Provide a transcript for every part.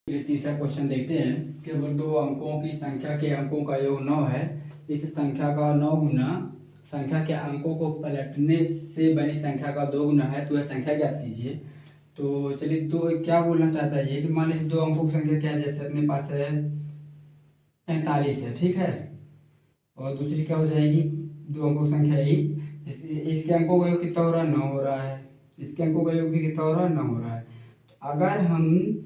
ये तीसरा क्वेश्चन देखते हैं कि अगर दो अंकों की संख्या के अंकों का योग 9 है, इस संख्या का 9 गुना संख्या के अंकों को पलटने से बनी संख्या का 2 गुना है, तो यह संख्या ज्ञात कीजिए। तो चलिए, दो क्या बोलना चाहता है ये कि मान लीजिए दो अंकों की संख्या क्या है, जैसे अपने पास है 45 है, ठीक है, और दूसरी क्या हो जाएगी, दो अंकों की संख्या यही, इसके अंकों का योग कितना हो रहा है, 9 हो रहा है, इसके अंकों का योग भी कितना हो रहा है, 9 हो रहा है। तो अगर हम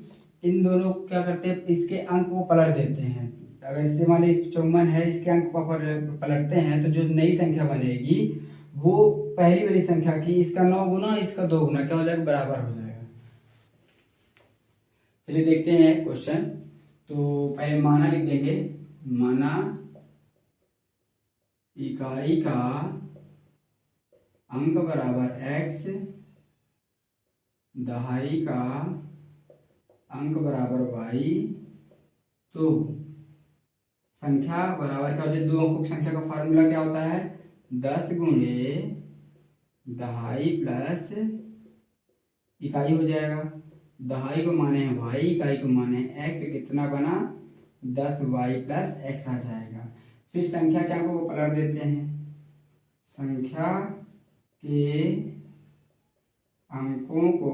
इन दोनों को क्या करते हैं, इसके अंक को पलट देते हैं। अगर इससे मान लीजिए 54 है, इसके अंक को पलटते हैं तो जो नई संख्या बनेगी वो पहली वाली संख्या की इसका 9 गुना इसका 2 गुना क्या हो जाएगा, बराबर हो जाएगा। चलिए देखते हैं क्वेश्चन। तो पहले माना लिख देंगे, माना इकाई का अंक बराबर x, दहाई का अंक बराबर y, तो संख्या बराबर क्या हो जाए, दो अंकों की संख्या का फार्मूला क्या होता है, 10 गुणे दहाई प्लस इकाई हो जाएगा। दहाई को माने हैं y, इकाई को माने हैं x, तो कितना बना, 10y प्लस x आ जाएगा। फिर संख्या के अंकों को पलट देते हैं, संख्या के अंकों को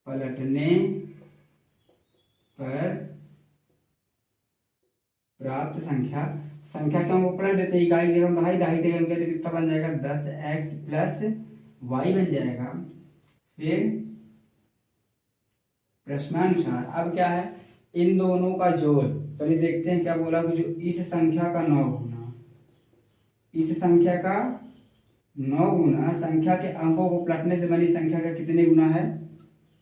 पलटने पर प्राप्त संख्या के अंकों को पलट देते हैं, इकाई जगह दहाई, दहाई जगह हम कहते हैं कितना बन जाएगा, 10x प्लस y बन जाएगा। फिर प्रश्नानुसार अब क्या है, इन दोनों का जोड़, पहले देखते हैं क्या बोला कि जो इस संख्या का 9 गुना, इस संख्या का 9 गुना संख्या के अंकों को पलटने से बनी संख्या का कितने गुना है,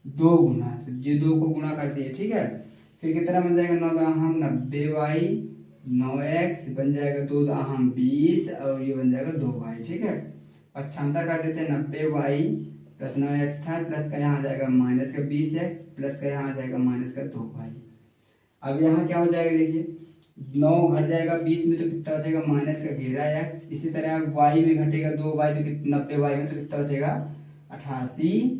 2 गुना, तो ये 2 को गुना कर दिए, ठीक है। फिर कितना बन जाएगा, 9 दाहम 90y, 9x बन जाएगा, 2 दाहम 20 और ये बन जाएगा 2y, ठीक है। पक्षांतर कर देते हैं, 90y प्लस 9x था, प्लस का यहाँ आ जाएगा माइनस का 20x, प्लस का यहाँ आ जाएगा माइनस का 2y। अब यहाँ क्या हो जाएगा, देखिए 9 घट जाएगा 20 में तो कितना बचेगा, माइनस का घेरा x। इसी तरह y में घटेगा 2y तो 90y में तो कितना बचेगा, 88y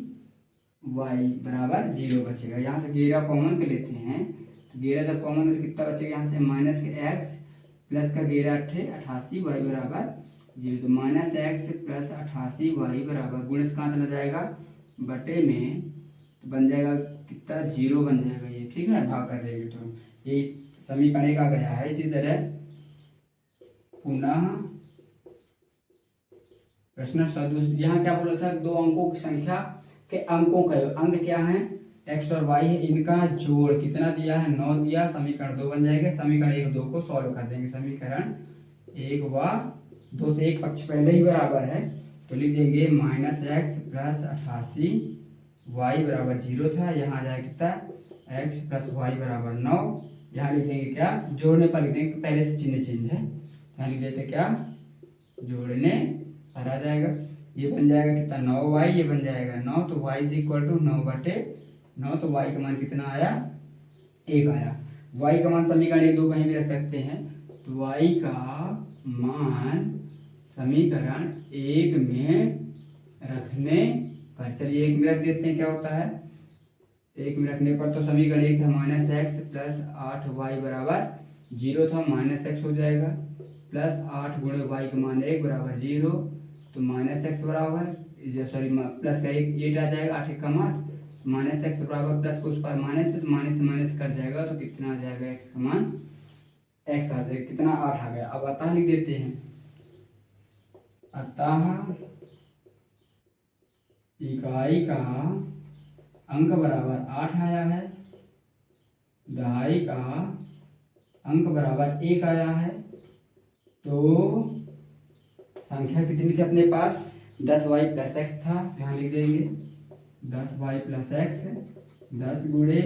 बराबर 0 बचेगा। यहाँ से घेरा कॉमन कर लेते हैं, तो घेरा जब कॉमन है तो कितना बचेगा, यहाँ से माइनस के x प्लस का घेरा 88y बराबर 0, तो माइनस x प्लस 88y बराबर गुणज कहाँ चला जाएगा, बटे में, तो बन जाएगा कितना, 0 बन जाएगा ये, ठीक है। भाग कर देंगे तो ये समीकरण एक आ गया है। इसी तरह पुनः प्रश्न सदुस, यहाँ क्या बोला था, दो अंकों की संख्या के अंकों का अंक क्या है, x और y है, इनका जोड़ कितना दिया है, 9 दिया, समीकरण 2 बन जाएगा। समीकरण 1 2 को सॉल्व कर देंगे, समीकरण 1 व 2 से एक पक्ष पहले ही बराबर है तो लिख देंगे माइनस एक्स प्लस 88y बराबर 0 था, यहाँ आ जाए कितना, x प्लस y बराबर 9, यहाँ लिख देंगे क्या, जोड़ने पर लिख देंगे, पहले से चिन्ह चेंज है, यहाँ लिख देते क्या, जोड़ने पर आ जाएगा, ये बन जाएगा कितना, 9y, ये बन जाएगा 9, तो y इज इक्वल टू 9 बटे 9, तो y का मान कितना आया, 1 आया। y का मान समीकरण 1 2 कहीं भी रख सकते हैं, तो y का मान समीकरण 1 में रखने पर, चलिए 1 में रख देते हैं, क्या होता है, 1 में रखने पर तो समीकरण 1 है माइनस एक्स प्लस 8y बराबर 0 था, माइनस एक्स हो जाएगा, प्लस 8 गुणे वाई का मान 1 बराबर 0, तो माइनस एक्स बराबर, सॉरी प्लस का 8 आ जाएगा, 8 1 कम 8, माइनस एक्स बराबर प्लस को उस पर माइनस पे, तो माइनस से माइनस कट जाएगा, तो कितना आ जाएगा, एक्स का मान एक्स आ जाएगा, कितना 8 आ गया। अब अतः लिख देते हैं, अतः इकाई का अंक बराबर 8 आया है, दहाई का अंक बराबर 1 आया है, तो संख्या कितनी थी अपने पास, 10y प्लस एक्स था, तो यहाँ लिख देंगे 10y प्लस एक्स, 10 गुणे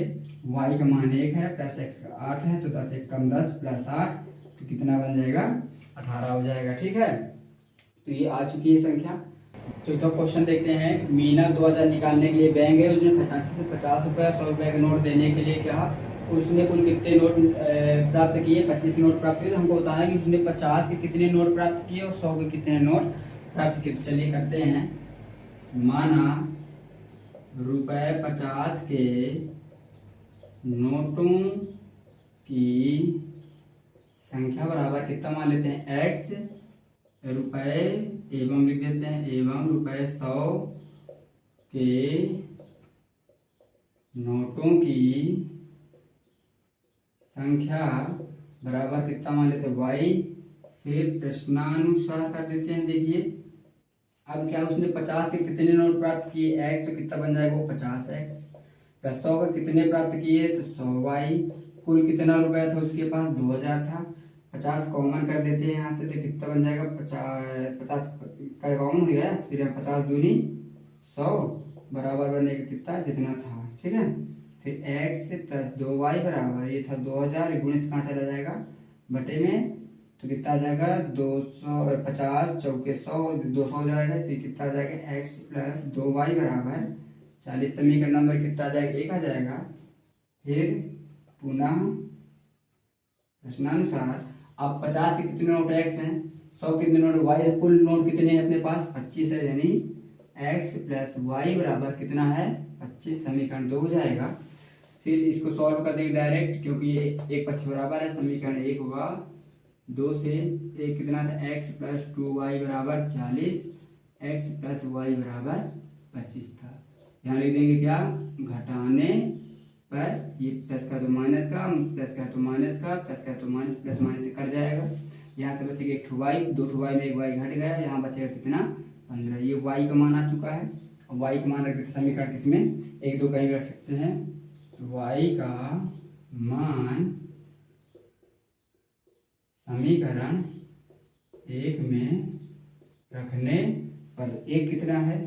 y का मान 1 है प्लस x का 8 है, तो 10 1 कम 10 प्लस 8, तो कितना बन जाएगा, 18 हो जाएगा, ठीक है। तो ये आ चुकी है संख्या। चौथा क्वेश्चन देखते हैं, मीना 2000 निकालने के लिए बैंक है, उसने 85 से 50 रुपये 100 रुपये का नोट देने के लिए कहा, उसने कुल कितने नोट प्राप्त किए, 25 नोट प्राप्त किए, तो हमको बताया कि उसने 50 के कितने नोट प्राप्त किए और 100 के कितने नोट प्राप्त किए। तो चलिए करते हैं, माना ₹50 के नोटों की संख्या बराबर कितना मान लेते हैं x रुपए, एवं लिख देते हैं एवं ₹100 के नोटों की संख्या बराबर कितना मान लेते हैं y। फिर प्रश्नानुसार कर देते हैं। देखिए अब क्या उसने 50 से कितने नोट प्राप्त किए x, तो कितना बन जाएगा वो 50x, प्लस 100 का कितने प्राप्त किए तो 100y। कुल कितना रुपया था उसके पास 2000 था। 50 कॉमन कर देते हैं यहाँ से, तो कितना बन जाएगा 50 का कॉमन हो गया। फिर यहाँ 50 दूनी 100 बराबर बनेगा कितना जितना था, ठीक है। फिर x प्लस 2y बराबर ये था 2000, गुणित कहाँ चला जाएगा बटे में, तो कितना आ जाएगा 250 चौके 100 200 हो जाएगा, तो कितना आ जाएगा x प्लस 2y बराबर 40। समीकरण नंबर कितना आ जाएगा 1 आ जाएगा। फिर पुनः प्रश्नानुसार अब 50 के कितने नोट x हैं, 100 कितने नोट y है, कुल नोट कितने हैं अपने पास 25 है, यानी x प्लस वाई बराबर कितना है 25। समीकरण 2 हो जाएगा। फिर इसको सॉल्व कर देंगे डायरेक्ट, क्योंकि ये एक पक्ष बराबर है। समीकरण 1 होगा 2 से 1 कितना था x प्लस 2y बराबर 40, x प्लस वाई बराबर 25 था। यहाँ लिख देंगे क्या घटाने पर ये प्लस का तो माइनस का, प्लस का तो माइनस का, प्लस का तो माइनस, प्लस माइनस से कट जाएगा। यहाँ से बचेगा 1 वाई, 2 वाई में 1 वाई घट गया, यहाँ बचेगा कितना 15। ये वाई का मान आ चुका है। अब वाई का मान रख देते समीकरण किसमें 1 2 कहीं रख सकते हैं, तो वाई का मान समीकरण 1 में रखने पर एक कितना है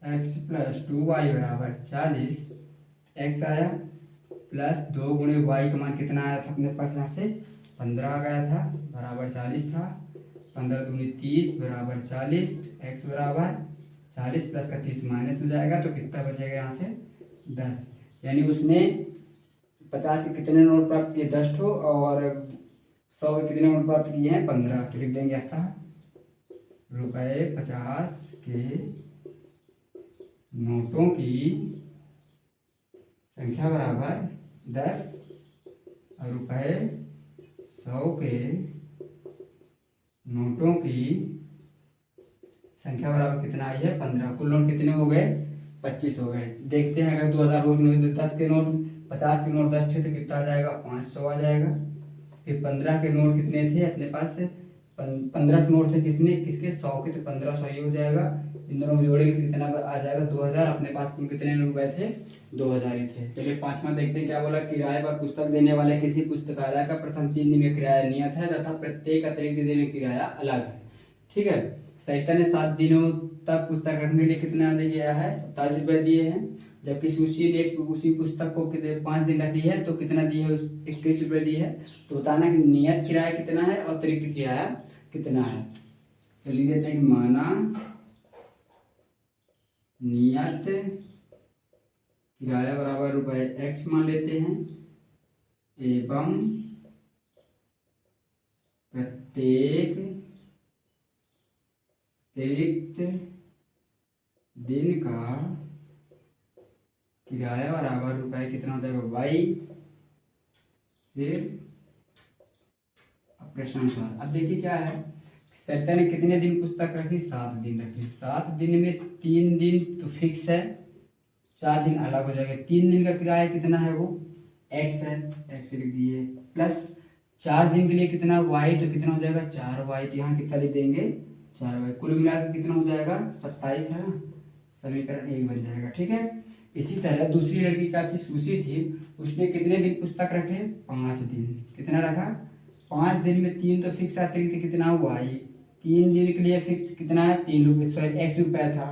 x प्लस 2y बराबर 40, x आया प्लस 2 गुणे वाई का मान कितना आया था अपने पास यहाँ से 15 आ गया था, बराबर 40 था। 15 दूनी 30 बराबर 40, x बराबर 40 प्लस का 30 माइनस हो जाएगा, तो कितना बचेगा यहाँ से 10। यानी उसने 50 से कितने नोट प्राप्त किए 10 ठो, और 100 के कितने नोट प्राप्त किए हैं 15। तो लिख देंगे आता ₹50 के नोटों की संख्या बराबर 10 और ₹100 के नोटों की संख्या बराबर कितना आई है 15। कुल नोट कितने हो गए 25 हो गए। देखते हैं अगर 2000 रोज में तो 10 के नोट 50 के नोट 10 थे तो कितना आ जाएगा 500 आ जाएगा। फिर 15 के नोट कितने थे अपने पास 15 नोट थे किसके 100 के, तो 1500 ही हो जाएगा। इन दोनों को जोड़ेंगे तो कितना आ जाएगा 2000। अपने पास कुल कितने रुपए थे 2000 ही थे। चलिए 5वां देखते हैं क्या बोला। किराए पर पुस्तक देने वाले किसी पुस्तकालय का प्रथम 3 दिन का किराया नियत है तथा प्रत्येक अतिरिक्त दिन का किराया अलग है, ठीक है। संहिता ने 7 दिनों तक पुस्तक रखने के लिए कितना दे गया है 27 रुपये दिए हैं, जबकि सुशील उसी पुस्तक को 5 दिन रखी है तो कितना दिए है 21 रुपये दिए है। तो बताना कि नियत किराया कितना है और अतिरिक्त किराया कितना है। तो लिख देते हैं कि माना नियत किराया बराबर ₹x मान लेते हैं एवं प्रत्येक अतिरिक्त दिन का किराया बराबर रुपये कितना हो जाएगा y। फिर प्रश्नानुसार अब देखिए क्या है, संहिता ने कितने दिन पुस्तक रखी 7 दिन रखी। 7 दिन में 3 दिन तो फिक्स है, 4 दिन अलग हो जाएगा। 3 दिन का किराया कितना है वो x है, x लिख दिए, प्लस 4 दिन के लिए कितना y, तो कितना हो जाएगा 4y। तो यहाँ कितना लिख देंगे 4y। कुल मिलाकर कितना हो जाएगा 27 है ना। समीकरण 1 बन जाएगा, ठीक है। इसी तरह दूसरी लड़की क्या थी सुशी थी, उसने कितने दिन पुस्तक रखे 5 दिन। कितना रखा 5 दिन में 3 तो फिक्स अतिरिक्त कितना हुआ y। 3 दिन के लिए फिक्स कितना है 3 रुपये, सॉरी x रुपया था,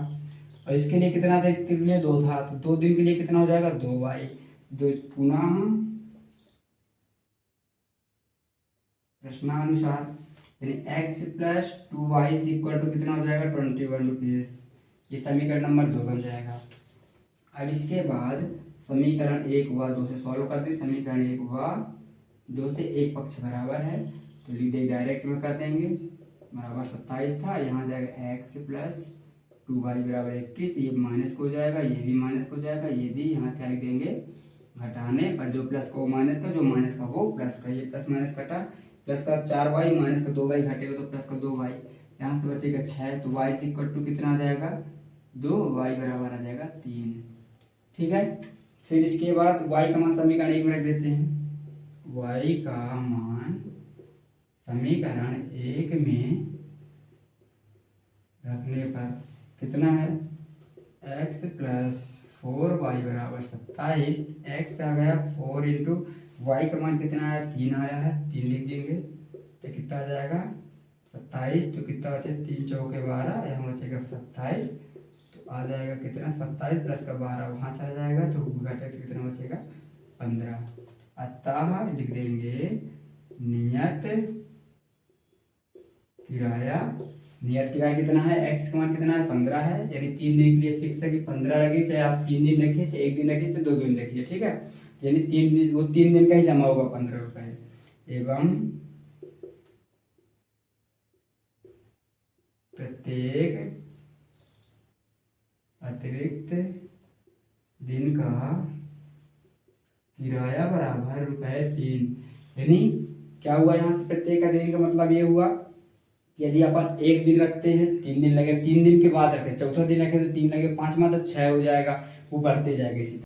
और इसके लिए कितना था इसके लिए 2 था, तो 2 दिन के लिए कितना हो जाएगा 2y। दो पुनः प्रश्नानुसार यानी x plus 2y equal to कितना हो जाएगा 21 रुपीज। ये समीकरण नंबर 2 बन जाएगा। अब इसके बाद समीकरण 1 हुआ 2 से सॉल्व कर दे। समीकरण 1 हुआ 2 से एक पक्ष बराबर है तो लिख दे डायरेक्ट में कर देंगे, बराबर 27 था, यहाँ जाएगा x प्लस 2y बराबर 21, ये माइनस हो जाएगा, ये भी माइनस हो जाएगा, ये भी यहाँ क्या लिख देंगे घटाने पर, जो प्लस को माइनस का, जो माइनस का वो प्लस का, ये प्लस माइनस कटा, प्लस का 4y माइनस का 2y घटेगा तो प्लस का 2y, यहाँ से बचेगा 6, तो y इक्वल टू कितना आ जाएगा 2y बराबर आ जाएगा 3। ठीक है, फिर इसके बाद y का मान समीकरण 1 में रख देते हैं। y का मान समीकरण 1 में रखने पर कितना है, x प्लस 4y बराबर 27, x आ गया 4 इंटू वाई का मान कितना आया 3 आया है, 3 लिख देंगे तो कितना आ जाएगा 27, तो कितना बचे 3 चौके 12, यहाँ बचेगा 27, तो आ जाएगा कितना 27 प्लस का 12 वहाँ चला जाएगा तो घटे तो कितना बचेगा 15। अतः लिख देंगे नियत किराया कितना है, x का मान कितना है 15 है, यानी 3 दिन के लिए फिक्स है कि 15 लगे, चाहे आप 3 दिन रखिए, चाहे 1 दिन रखिए, चाहे 2 दिन रखिए। ठीक है, यानी 3 दिन, वो 3 दिन का ही जमा होगा 15 रुपए, एवं प्रत्येक अतिरिक्त दिन का किराया बराबर ₹3। यानी क्या हुआ यहाँ से, प्रत्येक का दिन का मतलब ये हुआ यदि अपन 1 दिन रखते हैं 3 दिन लगे, 3 दिन के बाद रखें, चौथा दिन रखें तो 3 लगे, 5वां तो 6 हो जाएगा, वो बढ़ते जाएगा इसी